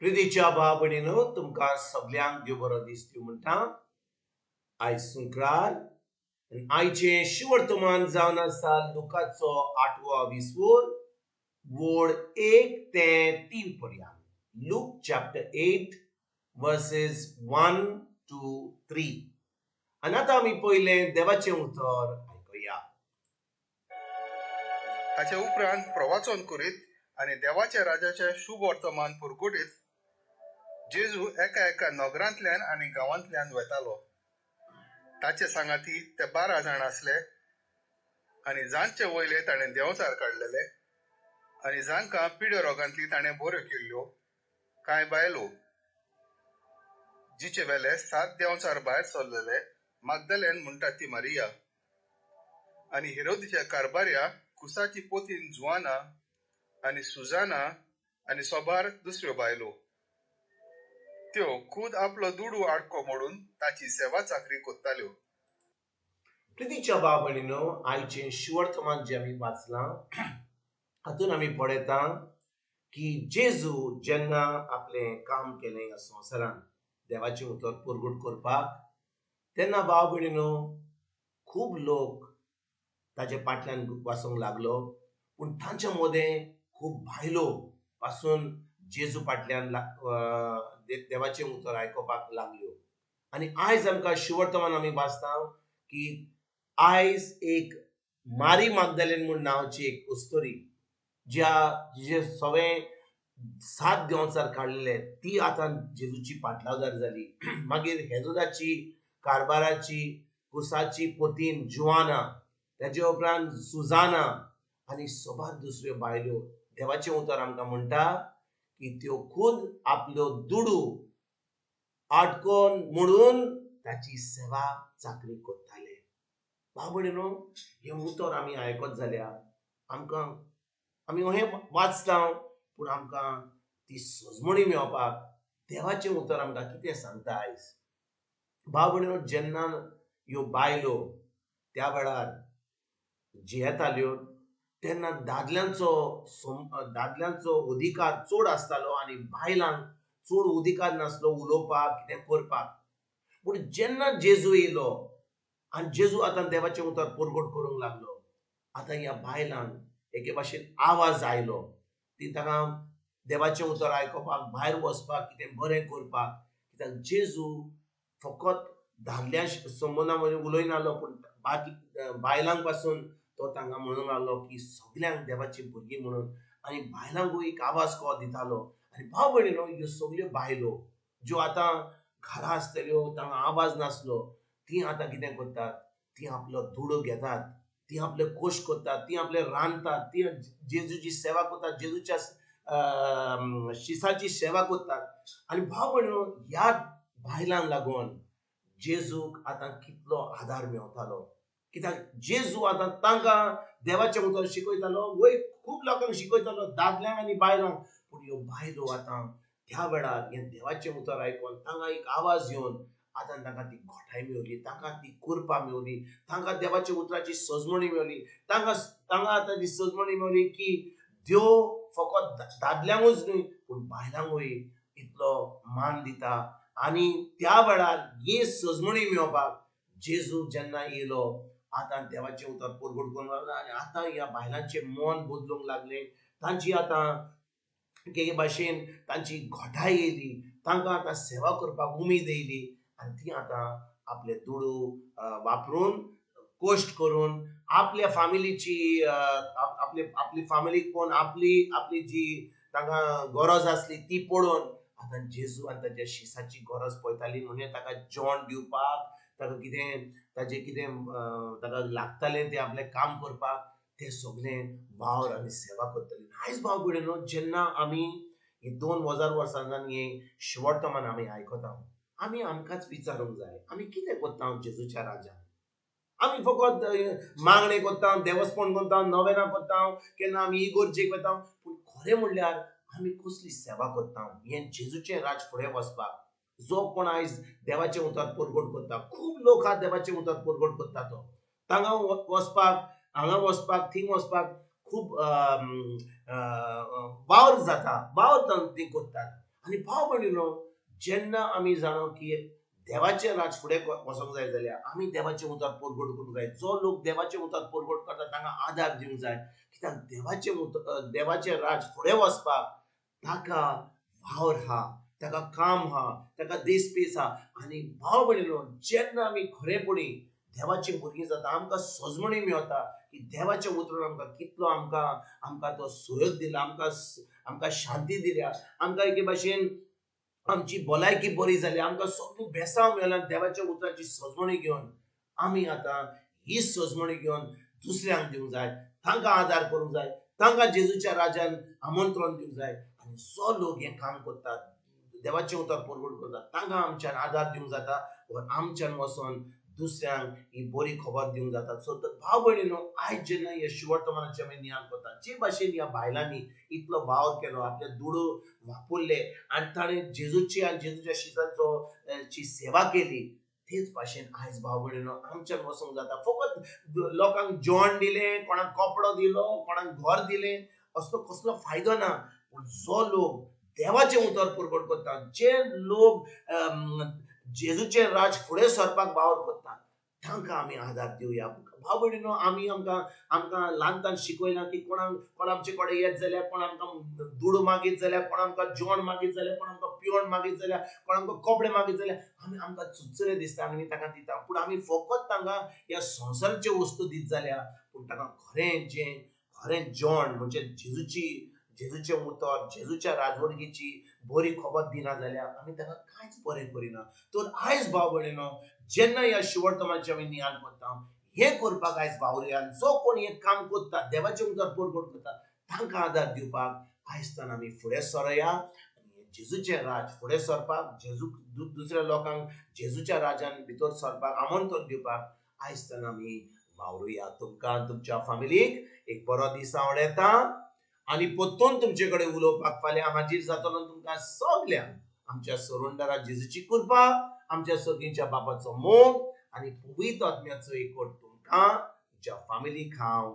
प्रितीच्या भाव तुमकां सगळ्यांक देव बरो दीस दिवं म्हणटा. आयज संक्रांत आनी आयचें शिवर्तमान जावन आसा लुकाचो 8वो विसवोर वोड 1 ते 3 पर्यंत. Look chapter 8 versus 1 to 3. आनी आतां आमी पयलें देवाचें उतर आयकुया. हाचे उपरांत प्रवाचन करीत आनी देवाच्या राजाचें शुभ वर्तमान पुरगुटीत जेजू एका नगरांतल्यान आनी गांवांतल्यान वेतालो. ताचे सांगाती ते 12 जाण आसले आनी जांचे वयले ताणें देंवचार काडलेले आनी जांकां पिड्या रोगांतली ताणें बऱ्यो केल्ल्यो कांय बायलो, जिचे वेले 7 देंवचार भायर सरलेले. मागदलेन म्हणटा ती मारिया आनी हेरोदीच्या कारभार्या कुसाची पोतीन जुआना आनी सुजाना आनी सोबार दुसऱ्यो बायलो. त्यो खूद आपलो दुडू आडको मोडून ताची सेवा चाकरी कोत्ताल्यो. प्रितीच्या भाव आयचें शिवर्तमान जें आमी वाचलां हातून आमी पळयता की जेजू जेन्ना आपलें काम केलें ह्या संवसारांत देवाचें उतर पुरगूट करपाक, तेन्ना भाव खूब लोक ताचे फाटल्यान वाचूंक लागलो. पूण तांच्या मदें खूब बायलो पासून जेजू फाटल्यान देवाचें उतर आयकोपाक लागल्यो. आनी आयज आमकां शिवर्तमान आमी वाचता की आयज एक मारी मागदलेन म्हूण नांवाची एक कुस्तोरी, जिचे सगळें 7 देंवचार काडलेले, ती आतां जेजूची फाटलावदार जाली. मागीर हेरोदाची कारभाराची कुसाची पोतीन जुआना, तेजे उपरांत सुजाना आनी सोबार दुसऱ्यो बायल्यो. देवाचें उतर आमकां म्हणटा की त्यो खूद आपल्यो दुडू आडकोन मोडून ताची सेवा चाकरी कोत्ताले. भाव हें उतर आमी आयकत जाल्यार आमकां आमी अहें वाचता, पूण आमकां ती सजमणी मेळपाक देवाचें उतर आमकां कितें सांगता आयज. भाव जेन्ना ह्यो बायलो त्या वेळार जियेताल्यो तेन्ना दादल्यांचो अधिकार चड आसतालो आनी बायलांक चड अधिकार नासलो उलोवपाक, कितें करपाक. पूण जेन्ना जेजू येयलो आनी जेजू आतां देवाचें उतर पुरगूट करूंक लागलो, आतां ह्या बायलांक एके भाशेन आवाज आयलो. ती ताका देवाचें उतर आयकोपाक भायर वचपाक, कितें बरें करपाक. कित्याक जेजू फकत दादल्या संबंदा मदीं उलयनाहलो, पूण बायलांक पासून तो तांकां म्हणूंक लागलो की सगल्यांक देवाची भुरगीं म्हणून, आनी बायलांकूय एक आवाज को दितालो. आनी भाव ह्यो सगल्यो बायलो ज्यो आतां घरा आसतल्यो, तांकां आवाज नासलो, ती आतां कितें करतात, ती आपलो दुडो घेतात, ती आपले कोश्ट करतात, ती आपले रांदतात, ती जेजूची सेवा करतात, जेजूच्या शिसाची सेवा करतात. आनी भाव ह्या बायलांक लागून जेजूक आतां कितलो आदार मेवतालो. कित्याक जेजू आतां तांकां देवाचें उतर शिकयतालो, वयर खूब लोकांक शिकयतालो, दादल्यांक आनी बायलांक. पूण ह्यो बायलो आतां त्या वेळार हें देवाचें उतर आयकून तांकां एक आवाज येवन आतां तांकां ती घोटाय मेवली, तांकां ती कुरपा मेवली, तांकां देवाच्या उतराची सजमणी मेवली. तांकां आतां ती सजमणी मेवली की देव फकत दादल्यांकूच न्हय पूण बायलांकूय इतलो मान दिता. आनी त्या वेळार हे सजमणी मेळोवपाक जेजू जेन्ना येयलो, आतां देवाचें उतर पुरगूट करूंक लागलो. आनी आतां ह्या बायलांचें मन बदलूंक लागलें. तांची आतां के भाशेन तांची घोटाय येयली, तांकां आतां सेवा करपाक उमेद येयली. आनी ती आतां आपले दुडू वापरून, कोश्ट करून, आपल्या फामिलीची आपली फामिलीक पळोवन, आपली जी तांकां गरज आसली ती पळोवन आतां जेजू आनी ताच्या शिसाची गरज पळयताली. म्हणून ताका जेवण दिवपाक, ताका कितें ताजें कितें ताका लागतालें तें आपलें काम करपाक, तें सगळें वावर आनी सेवा करताली. आयज भाव भयणीनो, जेन्ना आमी ही 2000 वर्सां जावन हें शिवर्तमान आमी आयकता, आमी आमकांच विचारूंक जाय, आमी कितें कोत्ता जेजूच्या राज्यांत. आमी फकत मागणे कोत्ता, देवस्पण कोत्ता, नवेनां कोत्ता, केन्ना आमी इगोर्जेक वता, पूण खरें म्हणल्यार आमी कसली सेवा कोत्ता हें जेजूचें राज फुडें वचपाक. जो कोण आयज देवाचें उतर पुरगूट करता, खूब लोक हा देवाचें उतर पुरगूट करता तो. तांकां वचपाक, हांगा वचपाक, थिंग वचपाक खूब वावर जाता, वावर ती कोत्तात. आणि भाव भयणीनो, जेन्ना आमी जाणो की देवाचे राज फुडें वचोंक जाय जाल्यार आमी देवाचे उतर परगट करूंक जाय. जो लोक देवाचे उतर परगट करता तांकां आदार दिवंक जाय. कित्याक देवाचे राज फुडें वचपाक ताका वावर हा, ताका काम हा, ताका देस्पेस हा. आनी भाव भयणीनो, जेन्ना आमी खरेपणी देवाची भुरगीं जाता, आमकां सजमणी मेळटा की देवाचे उतरून आमकां कितलो आमकां तो सुयोग दिला, आमकां शांती दिल्या, आमकां एके भाशेन आमची भलायकी बरी जाली, आमकां सगळी बेसांव मेळ्ळ्या देवाच्या उतराची सजमणी घेवन आमी आतां ही सजमणी घेवन दुसऱ्यांक दिवंक जाय, तांकां आदार करूंक जाय, तांकां जेजूच्या राज्यान आमंत्रण दिवंक जाय. आनी जो लोक हें काम करतात, देवाचें उतर परगट करतात, तांकां आमच्यान आदार दिवंक जाता वा आमच्यान वचोन दुसऱ्यांक ही बरी खबर दिवंक जाता. सो भाव भयणीनो, आयज जेन्ना हे शुवर्तमानाचें आमी ज्ञान करता, जे भाशेन ह्या बायलांनी इतलो वावर केलो, आपले दुडू वापरले आनी ताणें जेजूची आनी जेजूच्या शिष्यांचो ची सेवा केली, तेच भाशेन आयज भाव भयणीनो आमच्यान वचोंक जाता. फकत लोकांक जेवण दिलें, कोणाक कपडो दिलो, कोणाक घर दिलें, असलो कसलो फायदो ना. पूण जो लोक देवाचें उतर परगट करता, जे लोक जेजूचें राज फुडें सरपाक वावर करता, तांकां आमी आदार दिवया. भाव भयणीनो, आमकां ल्हानपणांत शिकयलां की कोण आमचे कडेन येत जाल्यार, कोण आमकां दुडू मागीत जाल्यार, कोण आमकां जेवण मागीत जाल्यार, कोण आमकां पिवण मागीत जाल्यार, कोण आमकां कपडे मागीत जाल्यार आमकां चुचरे दिसता आनी आमी ताका दिता. पूण आमी फकत तांकां ह्या संवसाराच्यो वस्तू दीत जाल्यार, पूण ताका खरें जेवण म्हणजे जेजूचें उतर, जेजूच्या राजवडीची बरी खबर दिना जाल्यार आमी ताका कांयच बरें करिना. तर आयज भाव भयणीनो, जेन्ना ह्या शिवर्तमानाचें आमी ज्ञान करता, हे करपाक आयज वावुरया. जो कोण हें काम करता, देवाचें उतर परगट करता, तांकां आदार दिवपाक आयजच्यान आमी फुडें सरया. जेजूचें राज फुडें सरपाक, दुसऱ्या लोकांक जेजूच्या राजान भितर सरपाक आमंत्रण दिवपाक आयजच्यान आमी वावरुया. तुमकां तुमच्या फॅमिलीक एक बरो दीस हांव येता आनी परतून तुमचे कडेन उलोवपाक फाल्यां हाजीर जातलो. तुमकां सगल्यांक आमच्या सरोंडरा जेजूची कृपा, आमच्या सगळींच्या बापाचो मोग आनी पवित्र आत्म्याचो एकवट तुमकां तुमच्या फॅमिलीक हांव